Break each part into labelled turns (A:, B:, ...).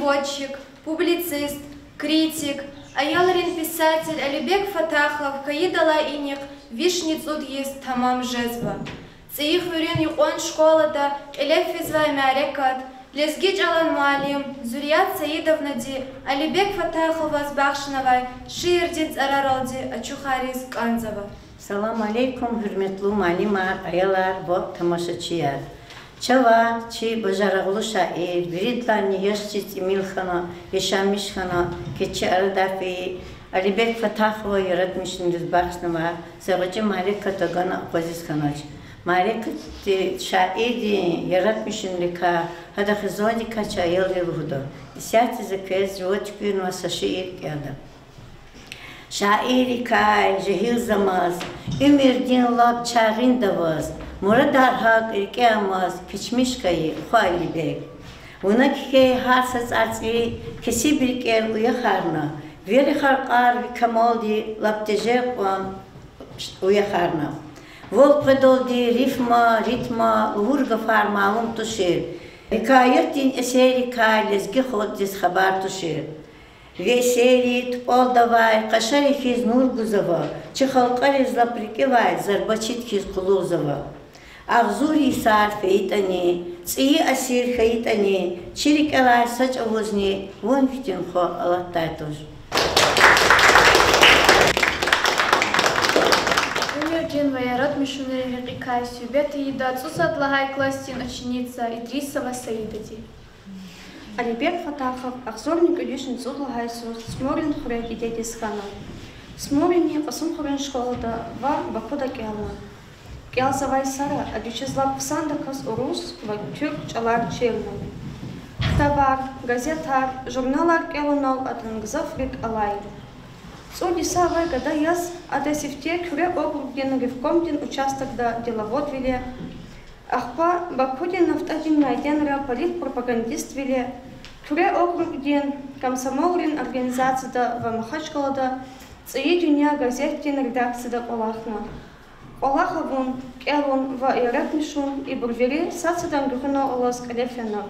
A: переводчик, публицист, критик, аяларин писатель Алибек Фатахов, каидала иник, вишниц есть тамам жезва. Цеих вюрин юкон школада, элефизвай мярекат, лезгич алан муалим, Зурият Саидовна ди, Алибек Фатахова сбахшинавай, шиирдин цараралди, ачухарис канзава.
B: Салам алейкум, hürmetli malimar, ayalar, ve tamaşaçılar. Çava, çi bajarağlı şair, biridlani yaşçı Emilxana, yaşamışxana, keçi aradafi, Alibek Fatahova yaratmışındır baxsınava, sağıcı Malik Katagana Qazizxanaç. Malik şairi yaratmışındır ka, hada xizoni kaça ayıl yılhudu. İsyatı zekez, rüvçükün ve saşiir geldi. Şairi kay, jehil zamaz, ümirdin lab çağın davaz, muradar hak irkemaz, keçmiş kayı, xali bek. Ona ki harsız artı, kesi bir kel uyakarna, veri harkar ve kamaldi lab tejek uyakarna. Vol pedoldi rifma, ritma, uhurga farmalum tuşir. Hikayetin eseri kay, lezgi xoddiz haber tuşir. Весели, тупал давай, кашари хиз нургузова, чихалкари злаприкивай, зарбачит хиз кулузова. Ахзури сар фейтани, ци асир хейтани, чирик алай сач авузни, вон хитин хо алаттай туж.
A: Умердин ваярат мишунери хикай сюбеты еда, цусат лагай кластин ученица Идрисова Саидади.
C: Алибек Фатахов, акзорник өдешін зудлы хайсу, сморин хурек идетес хана. Сморини қасым хурен школада ва бакуда келна. Келсавай сара, адючезлап псанда кас урус, ва тюрк чалар черна. Ктабар, газетар, журналар келунал атангзав рик алай. Суди савай гада яз, адесифте кюре округден ревкомден участок да деловод виле. Ахпа Бакудин автодин найденра политпропагандист виле, Кюре округден комсомолрин организацияда ва Махачкалада цеи дюня газеттин редакцияда Олахна. Олахавун, Келун ва Иратмишун и Бурвери сацадан гюхна олас калефена.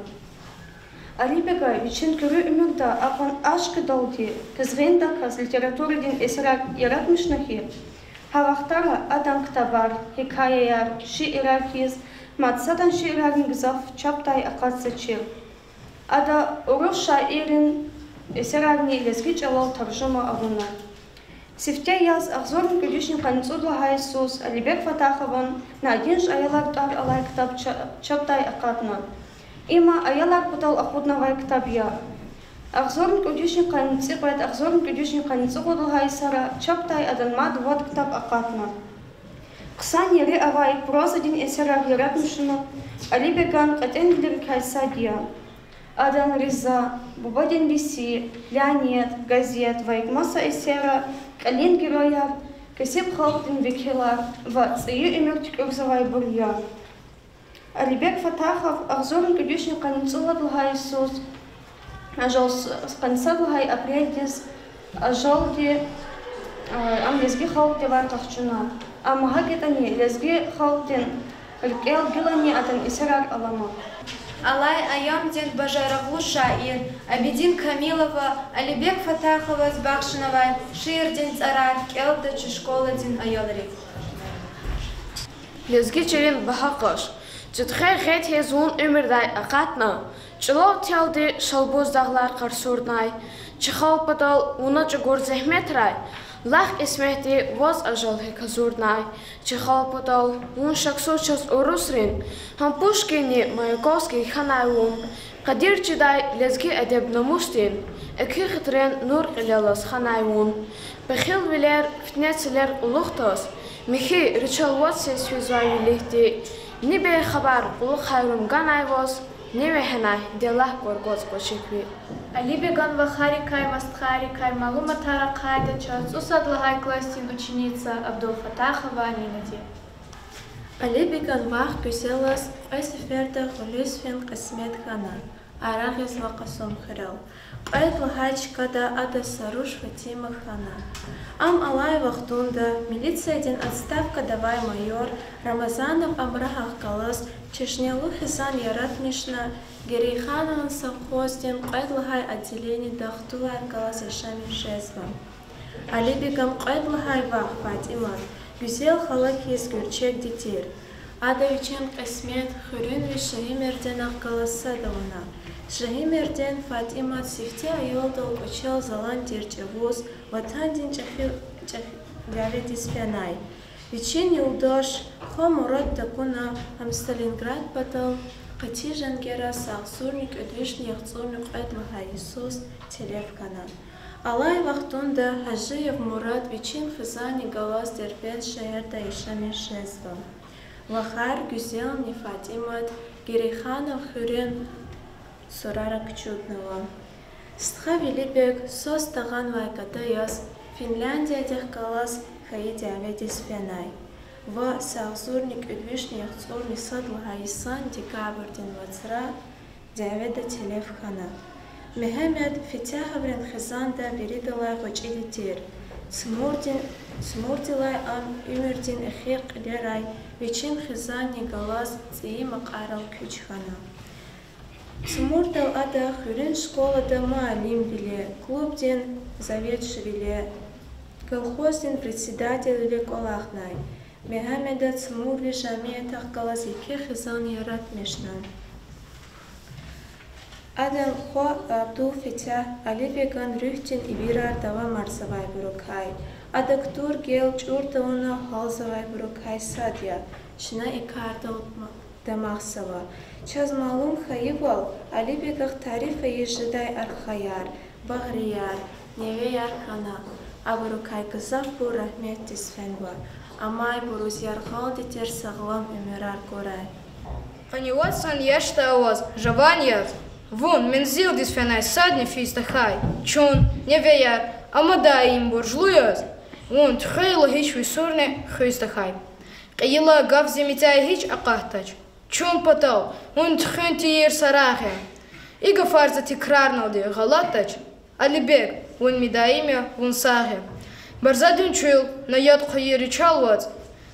C: Алибега вичин кюре умерда апан ашкы долди, кызгенда каз литературидин эсерак Иратмишнахи, Хавахтара Адам Ктабар, Хикаяяр, Шиирархиз, Матсадан шиирарин гзав чаптай акацачир. Ада уруш шаирин эсерарни лезгич алал таржума авуна. Сифте яз ахзорин кюдишин канцудла хайсус Алибек Фатахован на одинж аялар тар алай ктаб чаптай акатна. Има аялар путал ахуднавай ктабья. Ахзорин кюдишин канцибайт ахзорин кюдишин канцудла хайсара чаптай аданмад вот ктаб акатна. Ксан яри авай прозадин эсерар яратмишина, Алибеган катендер кайсадия. Адан Риза, Бубадин Биси, Леонид, газет, Вайкмаса эсера, Калин герояр, Касип Халдин Викелар, Вацию имертик урзавай бурья. Алибек Фатахов, Ахзорин кюдишин канцула длгай Иисус, ажал сканца длгай апредис, ажалди ам лезги халди вартахчуна. Амагагетани лезги халдин ркел гилани атан исерар алама.
A: Алай Аямдин Бажараглу шаир, Абидин Камилова, Алибек Фатахова сбахшинавай, Шиирдин царар, Келда Чешколадин аяларик.
D: Лезги черин бахакаш, Читхай хет хезун умердай акатна, Чилов тялди шалбуздаглар карсурнай, Чихал падал унача горзехметрай, Лах исмехти воз ажал хеказурнай, Чихал падал ун шаксучас урусрин, Хампушкини Маяковский ханайун, Кадир чидай лезги адеб намуштин, Экхихтрен нур илялас ханайун, Бехил вилер фтнецелер улухтас, Михи ричал ватсен свизвай вилихти, Нибе хабар улух хайрум ганай воз, Ниве ханай делах горгоз гошикви.
A: Алибеган Вахарикай, Мастхарикай, Малума Таракайда час, Усадлагай кластин ученица Абдул Фатахова Аминади.
E: Алибеган Вах Кюселас, Айсиферда Холюсфен Касмет Хана,
A: арахис вақасом хирал. Қайт лахачкада ада саруш Фатима хана. Ам алай вахтунда милицияден отставка давай майор Рамазанов амрахах калас чешнялу хисан яратмишна Герейханован совхозден қайт лахай отделение дахтулай калас яшами жезва. Алибигам қайт лахай вах Фатима Güzel халак ес гүрчек детер. Ада üçün қисмет хүрін ве Шахимерден аққаласа дауына. Шахимерден Фатима сифте айолдал учал залан дерчевуз, ватандин чахвяведис пянай. Вичин юлдош, хо мурат такуна, ам Сталинград батал, қати жангера сақсурник өдвишн яхцурник әдваха Иисус телевкана. Алай вақтунда Хажиев Мурат вичин хызани галас дербен шаерда ишами шезва. Вахар Güzel не Фатимат Герейханов хүрен Сурара Кчуднова. Стха Вилибек сос таган вайката яс Финляндиядех галас хаиди аведис фенай. Ва сағзурник үдвишни яхцурни садлаха исан декабрден вацра дяведа телефхана. Мехемед Фитяхаврен Хизанда беридалай гочидитир. Смурдилай ам Умердин эхиқ лерай Вичин Хизани галас ции мақарал кючхана. Смурдал ада хүрен школада маалим биле, клубден заведши биле, колхозден председатель биле колахнай. Мехемедат Смурви жамиятах галас ике Хизан ярат мешнан. Аден хо Абдул Фитя Алибеган рюхтен ибирар дава марсавай бурукай. Адактур гел чуртауна халзавай бурукай садья. Шна икардал дамахсава. Чаз малум хаивал Алибегах тарифа ежидай архаяр, багрияр, невеяр хана. Абурукай казав бур рахмет тисфенва. Амай бурузяр халдитер саглам умирар корай.
E: Паниват сан яшта аваз, жаваньяз. Вон, мензил дисфенай садни фистахай. Чон, невеяр, амада им буржлуяз. Вон, тхейла хич висурне хистахай. Қиила гав земитяй хич ақахтач. Чон патал, вон тхен тиер сарахе. Ига фарза тикрарналди галатач. Алибек, вон мидаимя, вон сахе. Барзадин чуил, наят қайери чалвац.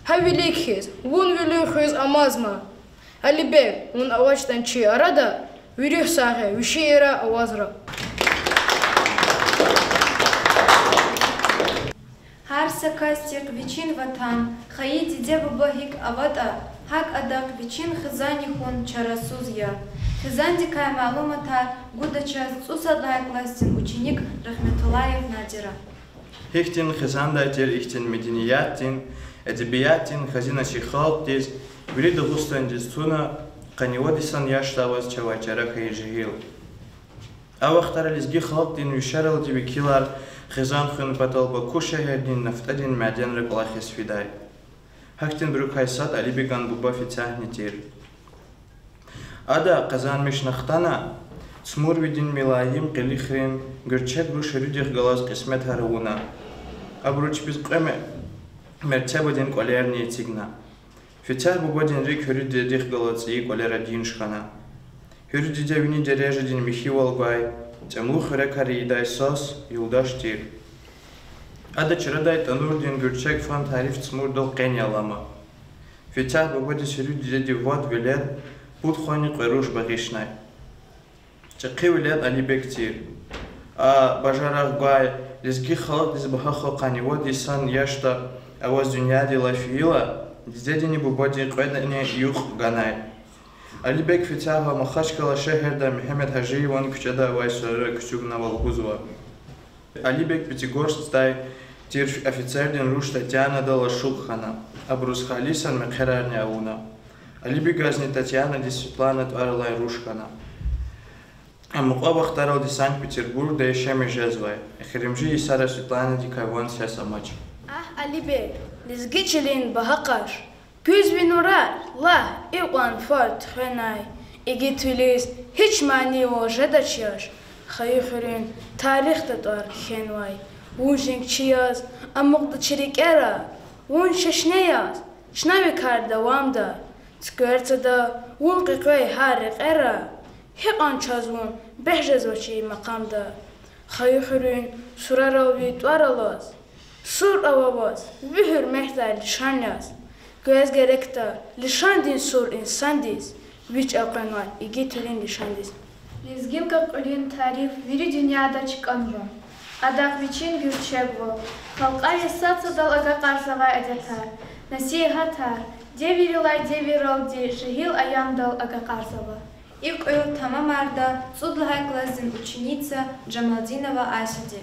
E: Ха великхиз, вон великхиз амазма. Алибек, вон авачтан чи арада. Вирих сахе, вишиера авазра.
A: Харса кастик вичин ватан, хаити дебабахик авада, хак адак вичин хизани хун чарасузья. Хизанди кай малуматар, гуда час цусадлай кластин ученик Рахметулаев Надира.
F: Хихтин хизандайтер ихтин мединияттин, эдебияттин хазина чихалтиз, вирида густандиз туна, Каниодисан яштаваз чавачара хайжигил. Авахтарализги халтин вишарал дивикилар хизан хун паталба кушахердин нафтадин маден рыклахис фидай. Хактин брюкайсат алибиган буба фитяхнитир. Ада казан мишнахтана смурвидин милаим килихрин герчек брушеридих галаз кисмет харуна. Абруч biz qeme mertebedin kolerni цигна. Фитяр бубадин рик хюрюди дих галаци колера диншхана. Хюрюди девини дережедин михивал гай, темлух рекари идай сос, юлдаш тир. Ада чирадай танурдин гюрчек фан тариф цмурдал кенялама. Фитяр бубади сюрюди деди вод вилет, буд хони қойруш багишнай. Чақи вилет алибек тир. А бажарах гай, лизги халат лизбахахо қанивод исан яшта аваз дюняди лафиила, Дедини бубоди қойдане юх ганай. Алибек Фитяха махачкала шехерда Мехмед Хажиеван кучада вайсара кучугна волгузва. Алибек Пятигорск стай тир офицердин руш Татьяна дала шулхана, а Брус Халисан мекхерарни ауна. Алибек газни Татьяна ди Светлана тварлай рушхана. А муқабах тарал ди Санкт-Петербург да ешеми жезвай. Херемжи и Сара Светлана ди Кайвон сясамач.
E: Алибек, лизгичелин бахакаш. Күз бинурар, ла, иуан фарт хенай. Игитвилис, хич мани о жедачяш. Хайхурин, тарих татар хенвай. Унжинг чияз, амуqda чирик эра. Ун шешнеяз, шнави кар давамда. Скверцада, ун қиқвай харик эра.
G: هقان چازون بهجز وچی مقام دا خیلی خورین سر راوی توارلاز سر آواز ویهر مهتال شانیاز گویز گرکتا لشاندین سر انسان دیز ویچ اقنوان ایگی ترین لشاندیز
A: Лезгим как олин тариф вири дюняда чиканва. Адак вичин гюрчегво. Халка ясаца дал ага карсавай адятар. Насей хатар. Девирилай девирал де жигил аям дал ага карсава. Ик ою тамамарда судлахай классин ученица Джамалдинова Асиди.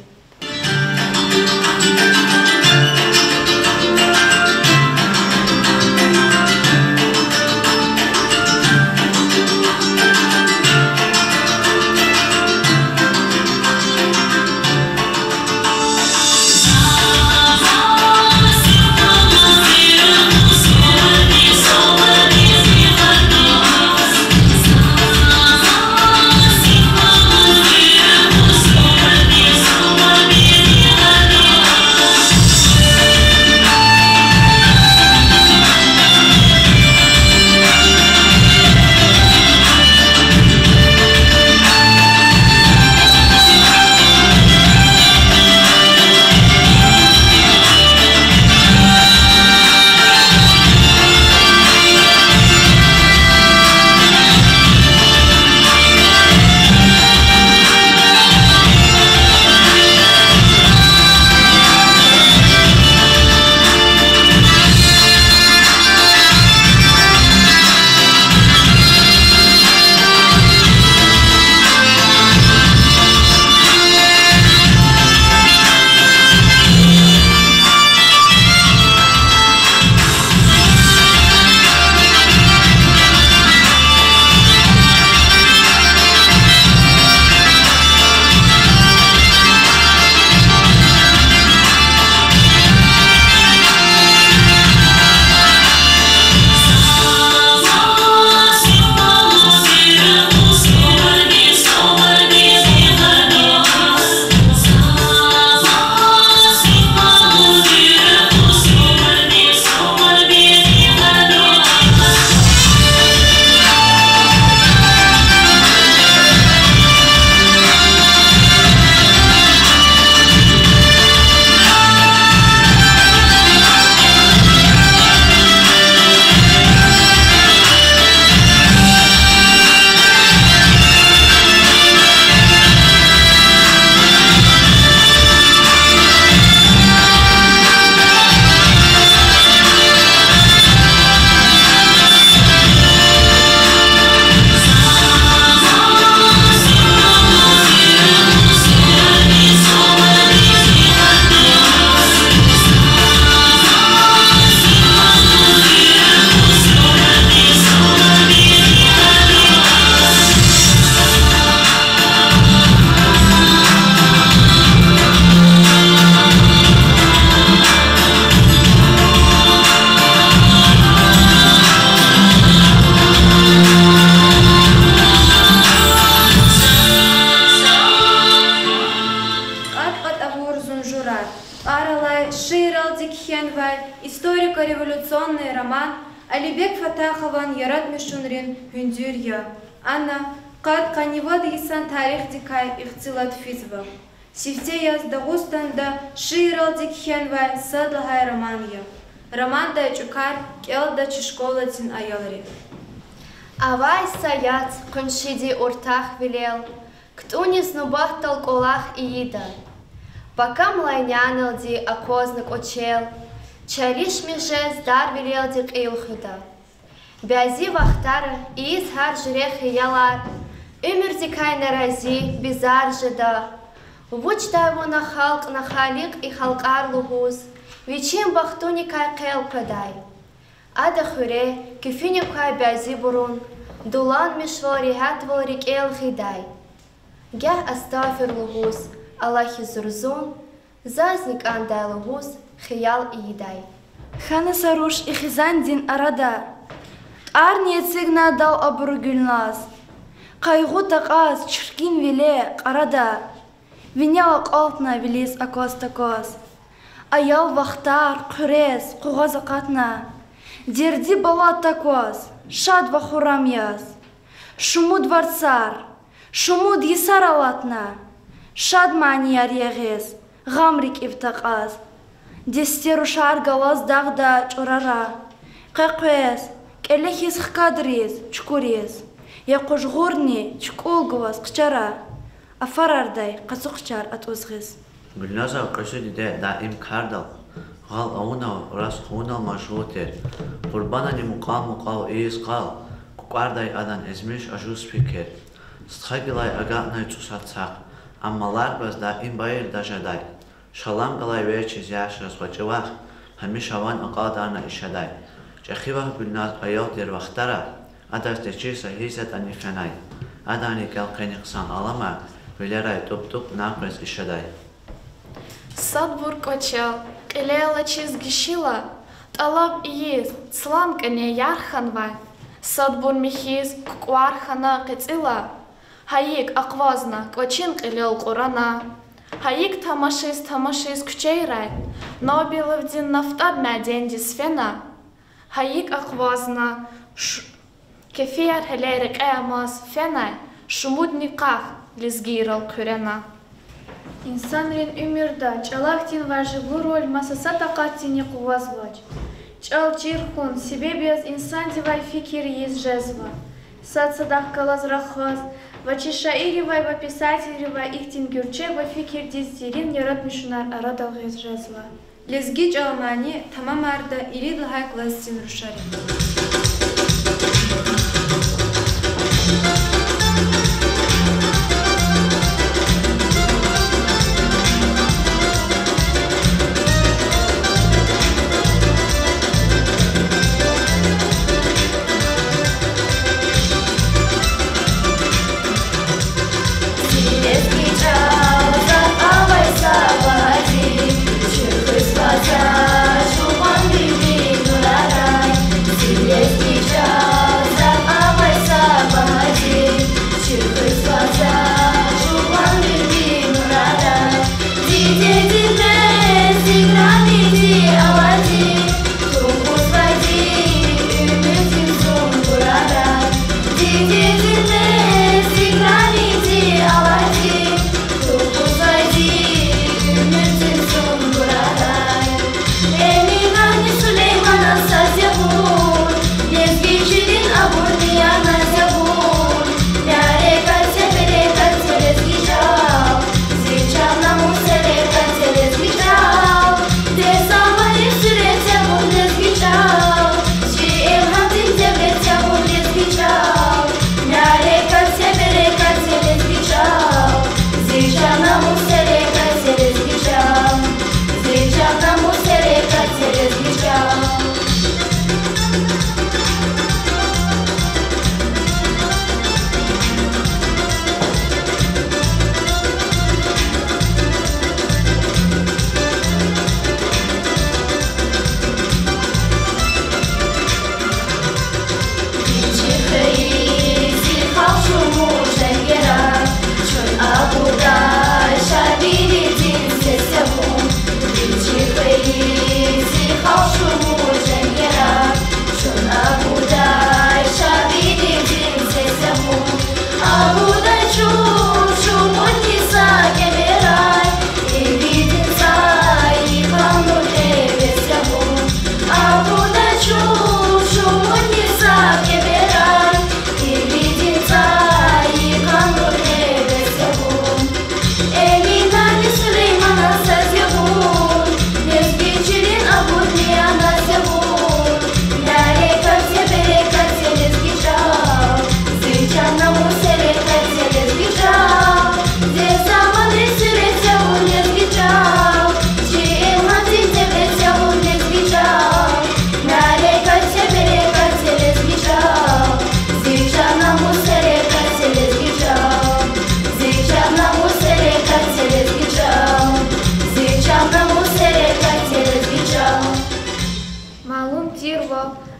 A: Историко-революционный роман Алибек Фатахован Ярат Мишунрин Хундюрья. Анна Кад Канивад Исан тарих дикай ихцилат физва. Сифтеяс Дагустанда Ширал Дикхенвай Садлагай Романья. Роман да Чукар Келда Чишколатин Аялри.
H: Авай саяц коншиди уртах велел, кто не снубахтал колах иида. Пока млайнянал ди акознак очел, чариш межез дар велел дик илхуда. Бязи вахтара и изхар жрех ялар, умер дикай нарази бизар жеда. Вуч дайву на халк на халик и халкар лугуз, вичим бахтуникай кел кадай. Ада хуре, кефиникай бязи бурун, дулан мишвори хатвал рик ел хидай. Гях астафир лугуз, Аллахи зурзун, зазник андай лугуз, хиял иидай.
I: Хана саруш и хизандин арадар. Арния цигна дал абругюльназ. Кайгу тақаз чиркин виле арадар. Виняла қалтна вилис акос-такос. Аял вахтар, қурез, қуғазы қатна. Дерди бала такос, шад вахурам яз. Шумуд варцар, шумуд есар алатна, шадманияр егез, гамрик ивтақаз. Дестеру шар галаз дағда чурара, қақвез, келехиз хкадриз, чукуриз. Яқуш ғурни, чукулгуваз, қчара. Афарардай, қасуқчар атузғыз.
J: Гүлназа қышы де даим кардал. Ғал ауна рас хунал машғутер. Құрбанани мұқал иіз қал. Құқардай адан ezmiş ажу спикер. Стхагилай агатнай цусатсақ. Аммалар баз даим байыр дажадай. Шалам галай вечіз яш разғачывақ. Хамиш аван aqadarna ишадай. Чахивах гүлназ аял дер вақтара. Адас дечи сахизет анифанай. Адани калқениқсан алама. Велерай туп-туп нақрыз ишадай.
D: Садбур кочел, келела чизгишила, талаб иез, цлам кане ярханвай. Садбур михиз, куквархана кицила. Хаик аквазна, кочин келел курана. Хаик тамашиз кучейрай. Нобиловдин нафтар наденди сфена. Хаик аквазна, кефир хелерик эамаз фенай. Шумудниках лизгирал курена.
G: Инсанрин умирда, чалахтин важигу роль масаса тақатини кувазвач. Чал чирхун, себе без инсан дивай фикир есть жезва. Сад садах калаз рахаз, вачи шаиревай ва писателевай ихтин гюрче ва фикир диздирин ярат мишунар арадал гез жезва.
A: Лезги чалмани тамамарда ирид лхай классин рушарин.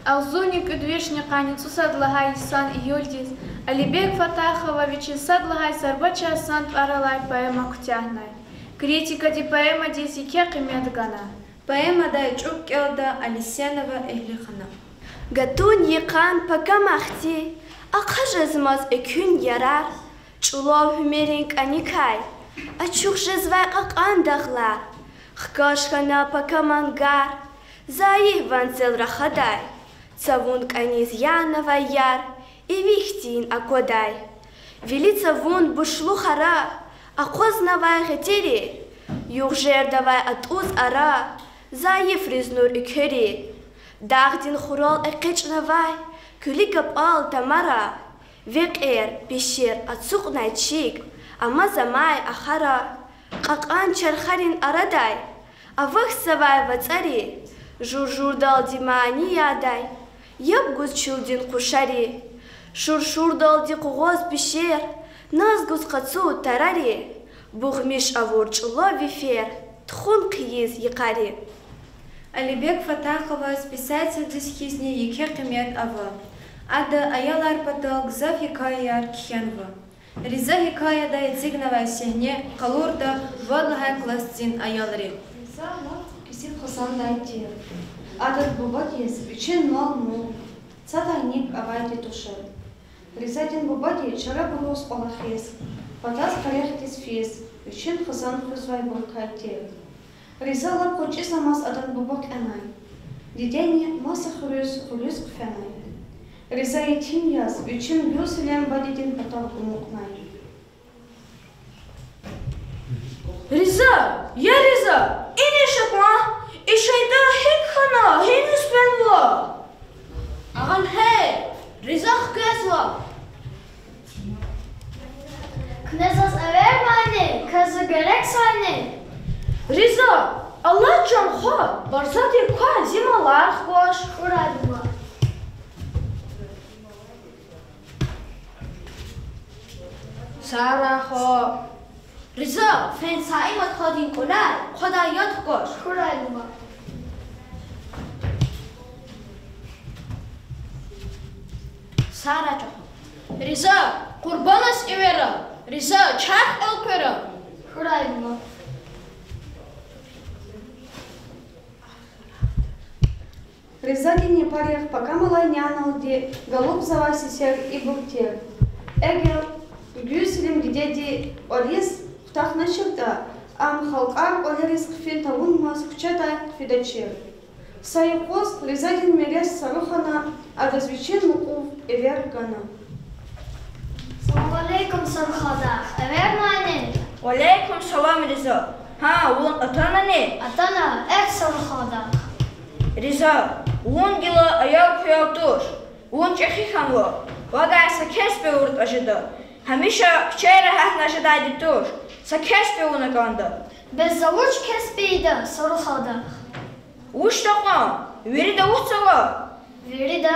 G: Алзуник удвишни каницу садлагай сан июльдис, Алибек Фатахович садлагай сарбача сан паралай поэма кутягнай. Критика ди поэма диси кекимет гана.
A: Поэма дай чуккелда Алисенова Эхлихана.
I: Гатун якан пока махти, Aqajezmaz ekün yarar, çulav hümerin kanikay, açuk jezvay qaqandaqlar, xkaşkana pakamangar, zayih vansel rahaday, цавун каниз янова яр, и вихтин акодай. Вели цавун бушлу хара, акознавай хетери, югжер давай атуз ара, заиф ризнур икхери. Дагдин хурал экечнавай, куликап ал тамара, векер пишер ацук найчик, ама замай ахара, какан чархарин арадай, авах савай вацари, жур-журдал димани ядай. Ябгуз чулдин кушари, шур-шурдал ди кугоз пишер, назгуз қацу тарари, буғмиш авурчуло вифер, тхун қиез якари.
A: Алибек Фатахова, писатель дисхизни еке қимет ава. Ады аялар патал гзав хикаяр кхенва. Риза хикаяда ецигнава сехне қалурда вадлагай кластин аялари.
C: Риза мат кисит хосан дайтир. Адат бубадиес üçün мал мул, цатайник авайти тушер. Ризадин бубади чара булус олахес, патас карехтис фес, üçün хасан хузвай буркайтер. Риза лап кочис намаз адат бубак анай. Дидени маса хулюс кфенай. Риза етим яз, üçün юсилем бадидин патал гумукнай.
G: Риза, я Риза, ине шапма! İşeyde hekana henüz ben var. Ağam hey, Rizah göz var.
K: Knezas evermane, kazı gerek sane.
G: Riza, Allah can ha, barsat yekwa zimalar hoş.
K: Uradma.
G: Sara ha. Riza, fen saimat khadin kolay, khadayat hoş.
K: Uradma.
G: Sara çok. Riza, kurbanas evera. Riza, çak elkera.
K: Uradma.
C: Ризадин парях пока малайнянал ди голуб завасисер и буктер. Эгер гюсилим гидеди олис ftahnaşırda am halkar oleriz kfin tavunmaz kçata fidачер. Sayıqos Ризадин мерес сарухана адазвичин мукув эвергана.
K: Салам алейкум сархада. Evermane.
G: Алейкум салам Риза. Ha, ulan atana ne?
K: Atana ek sarhada.
G: Riza, ulan gila ayal kuyal dur. Ulan çekikan lo. Vagay sa kespe urut ajıda. Hamişa kçeyre hatna ajıdaydı dur. Sa kespe una kanda.
K: Bez zavuç kespeydi sarhada.
G: Uç taqa. Veri de uçsala.
K: Veri de?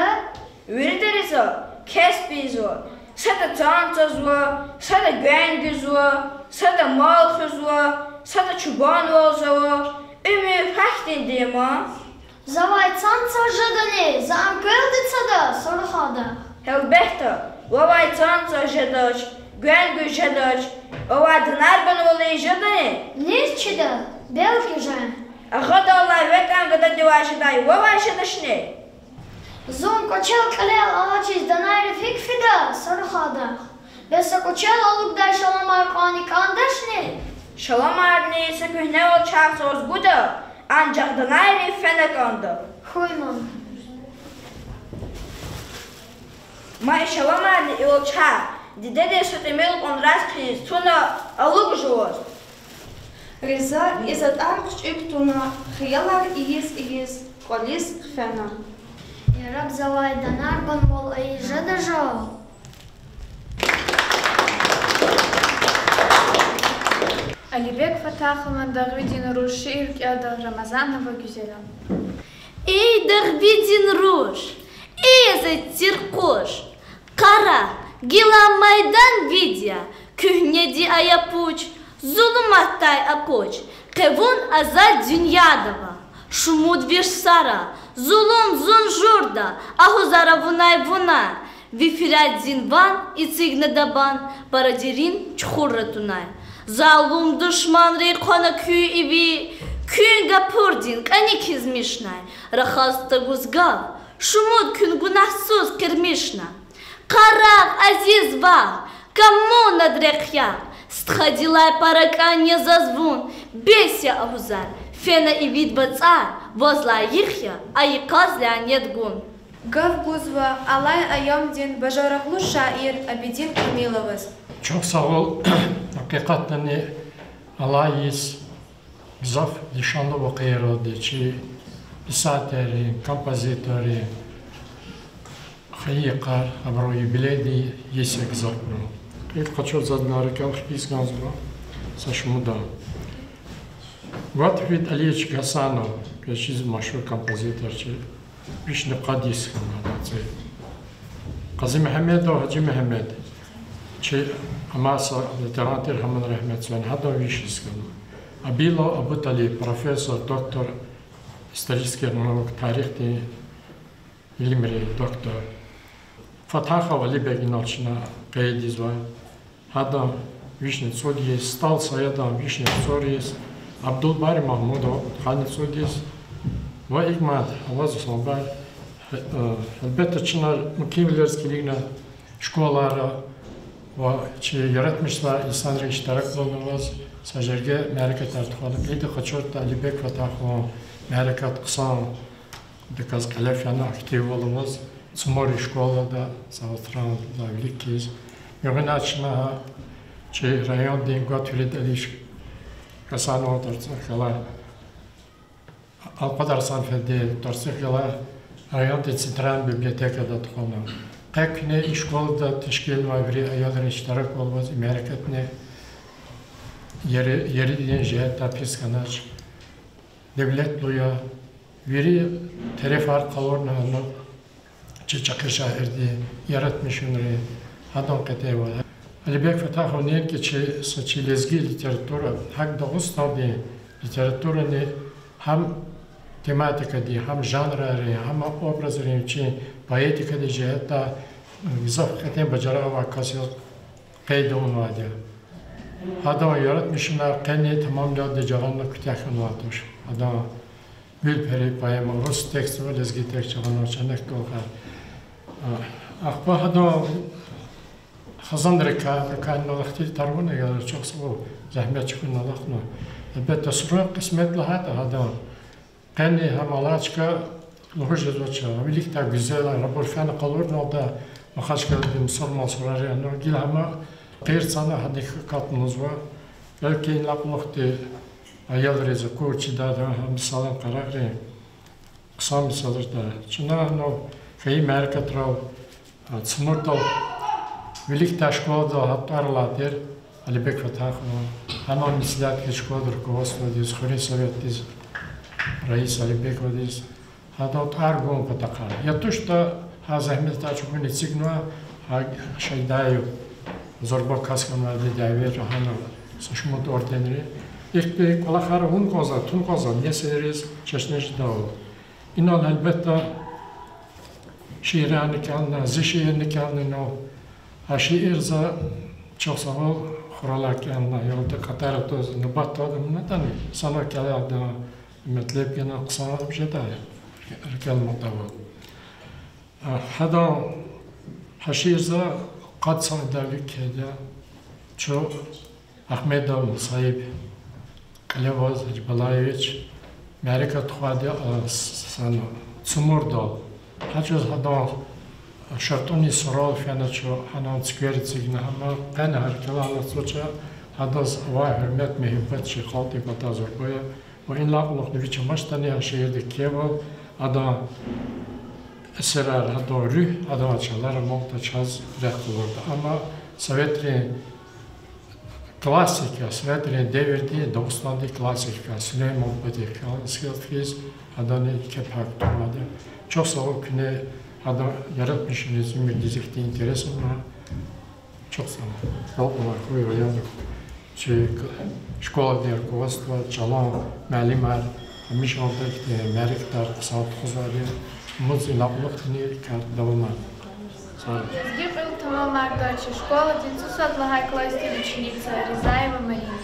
G: Veri de Riza. Kespe zo. Sada tanta zo. Sada göngi zo. Sada malkı zo. Sada çuban olzo. Ümü faktin dima.
K: Zavay tanca jadane, zamkıldıça da sarhada.
G: Elbette, vavay tanca jadaç, göngi jadaç, ovadınar bana olayı jadane.
K: Nirçi de, belki jen.
G: Ağada Allah vekan gada diva jaday, vavay jadaş ne?
K: Zon koçel kalel ağaçiz danayri fikfida sarhada. Besa koçel oluk da şalam arkani kandaş ne?
G: Şalam arni sekühne ol çarsoz buda. Ancak danayri fene kandı.
K: Huyman.
G: Ma şalamarni il çar. Dide de sotemel on raskhiz tuna aluk joz.
C: Риза изат аркш иктуна хыялар иес колис кфена.
K: Яраб завай данарбан вол айжа да жал.
A: Алибек Фатахова Дагвидин Рушир Кяда Рамазанова Гюзеля.
I: Ey Дагвидин Руш, ey Тиркош, Кара, Гила Майдан видя, Kühnedi Ayapuç, Zulmatay Akoç, Kevun Azad Dünyadava, Şumud Vişsara, Zulum Zun Jurda, Ahuzara Vunay Vunar, Vifiradin Van, İtsignadaban, Paradirin Çhurratunay. Залум душман рейхона күй иви, күйн гапурдин, каник измишнай, рахаста гузгав, шумуд күйн гунахсуз кирмишна. Карах Азизва, кому надрекья? Стходила парака не зазвон, бейся агузар, фена и вид бацар, возла ихья, а и козля нет гун.
A: Гав гузва, алай айомдин, бажарахлу шаир, абидин камиловас.
L: Çok sağ ol. Hakikaten Allah is bizaf nişanlı vakıyarodu ki pisateri, kompozitori, xayiqar, abroyi biledi yesek zapro. İlk kaçır zadnarı kalkis gazba, saşmuda. Vatfid Aliyevich Gasanov, peşiz maşhur kompozitorçi, bişne qadis kanalacı. Qazi Mehmed ve Hacı Mehmed. Че амаса литератур хаман рахметсван хадо вишискан. Абило Абутали, профессор, доктор исторических наук, тарихти илмри, доктор. Фатахов Алибек иначна каедизвай. Хадо вишнет содиес, стал саядам вишнет сорис. Абдулбари Махмудов ханит содиес. Ва игмат авазу салбар. Elbette Çınar mükemmellerski ligna şkolara чи yaratmışlar insanları iştirak bulunmaz. Sajerge merakat artıqalı. İdi kaçort Alibek Fatahov merakat kısan dekaz kalafyana aktiv olmaz. Цумори школада Саустран да великиз. Йогначна че район ден готвили далиш касано тарцахала. Алпадарсан феде тарцахала район де центральная библиотека да тхона. Как не и школада тешкил маври аялар иштарак болмаз мерекетне yeri diyen jihad tapis kanaç devlet loya veri terefar kalorna no çeçakı şehirdi yaratmış onları adam kateva Alibek Fatahov ne ki saçilezgi literatura hak da ustadi literatura ne hem tematika di hem janrları hem obrazları için poetika di jihad da zafkaten bacara ve kasıl kaydı onvadı Adam yaratmışlar kendi tamamladı cavanla kütahın vardır. Adam gülperi payama Rus tekst ve lezgi tekst cavanlar çanak doğar. Akba adam hazandır kan nolakti tarvuna gelir çok sağ zahmet çıkın nolakna. Elbette sonra kısmetli hata adam. Kendi hem Allah'ça lohuş yazıcı. Birlikte güzel rapor falan kalır nolda. Makashkalı sorma sorar yani. Gil ama Qeyr sana haqiqatımız var. Belki laqlıqdı ayal reza koçida da misalan qaraqri. Qısa misallarda. Çınarno qey merkatrav tsmurtal velik tashkolda hattarladir Alibek Fatahov. Hamam mislat kechkodir kovosvadiz xuri sovetdiz rais Alibek vadiz. Hadat argon pataqar. Ya то что hazahmet tachukuni signo shaydayu Zorba kaskana de davet rahana sashmut ortenri ilk kolakara hun koza tun koza ne series çeşneş dağ inan elbette şiirani kanna zişirini kanna no aşir za çok sağ ol xoralak kanna yolda qatar toz nubat adam natani sana kala da metlep kana qsa bjeta erkel mutawa hada haşir za قد صعدالي كذا شو أحمد المصايب كليواز جبلايفيتش ماركة تخوادي سنة سمور دال هجوز هذا شرطوني سرال فينا شو أنا تسكيرت سجنا هما أنا هركلا على صوتها هذا واحد هرمت مهبت شي خالتي بتازر بيا وإن لا الله نبيش مشتني هالشيء ده كيفال هذا Esrar hado rüh hado açalar montaçaz rekılırdı ama Sovetli klasika, Sovetli devirdi 90'lı klasika, Süleyman Badika, Skiltkiz hadanı kepak durmadı. Çok sağ ol ki hado yaratmışsınız ümit dizikti interes ama çok sağ ol. Kalkma koyu yandık. Şkola diye rukovodstvo, çalan, məlimar, miş aldık məriklər, saat xuzları. Музей лаплохтни кар давма.
A: Езгиб тамамар дочь школа 900 классе ученица Рязаева Марина.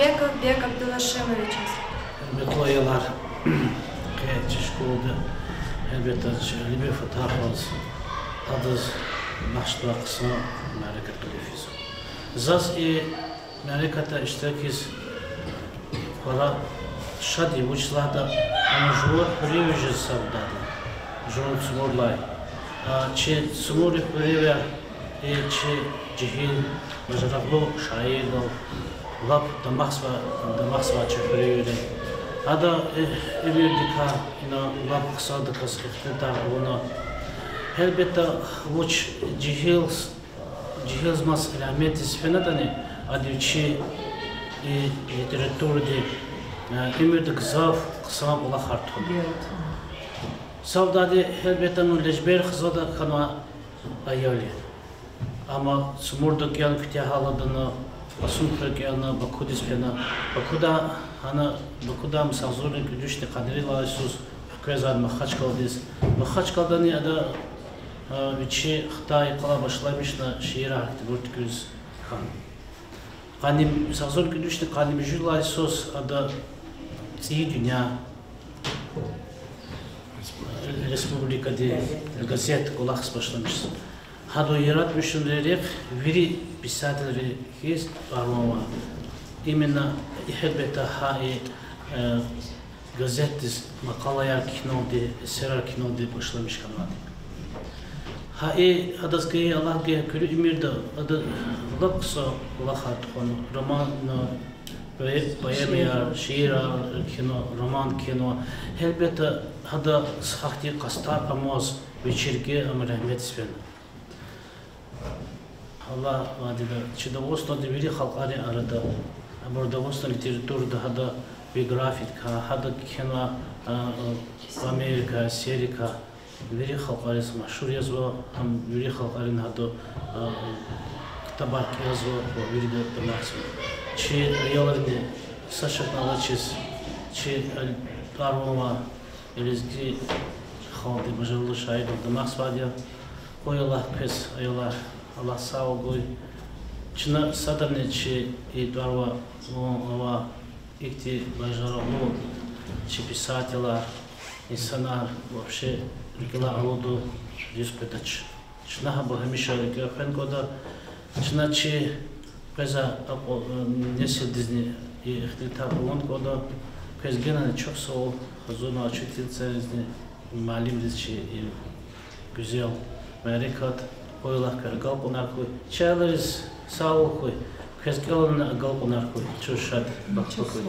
A: Алибеков Бек Абдулашимовичес.
M: Метлоялар школда elbette Alibek Fatahov adız maçta kısa Amerika televizyonu. Zaz Amerika'da iştirakiz para şadi uçlarda ama jua privileji sabdadı. Jua smurlay. Çi smurli priver çi cihil majraklo şair dal lap damasva çöpürüyle. Ada evlirdika ina lap kısa da kasıftı ona elbette uç cihil mas rahmetis fenadani adivçi literatürde emirdik zaf kısa ola hartun. Savdadi elbette nu lejber kısa da kanwa ayali. Ama smurda gel kütyahaladığını Asumkra gelna Bakudis pena Bakuda ana Bakuda misazurun küdüşte kaderi laisus hükvezad Makhaçkaldis Makhaçkaldani ada viçi Xitay qala başlamışna şehir hakti burtküz kan. Qanim misazur küdüşte qanim jül laisus ada tsiyi dünya Respublikada gazet kolaks başlamışsın. Hado yaratmışın derek veri писатели есть Армова. Именно elbette газети makalalar kino'da, eserler kino'da başlamış kanaldı. Adasgı Allah'ga külü imirde adı laksa lahat konu roman poemiyar, şiir kino, roman kino elbette hada sahti kastar amaz вечерге ama rahmet ispen. Allah vadide çida Boston'da biri halkları arada. Burada Boston literatürde hada biyografik hada kino Amerika, Serika biri halkları meşhur yazıyor. Ham biri halkların hada kitaplar yazıyor. Biri de demeksin. Çi rüyalarını saçaklarla çiz. Çi Armova elizgi halde başarılı şair demek vadide. Oyallah pes aylar. Allah sağ ol. Çına sadarneci idvarva ова ikti başarılı писателя insanlar вообще регла алоду диспетач. Çına bu hemşe göfen koda çına çi peza nesil dizni ihtitar olan koda pez gene çok sağ ol. Hazırna açıkçası malim dizçi güzel Amerikat Oylar galp onarkoy. Çaylarız sağ ol koy. Kız gelin galp onarkoy. Çok şad baktık koy.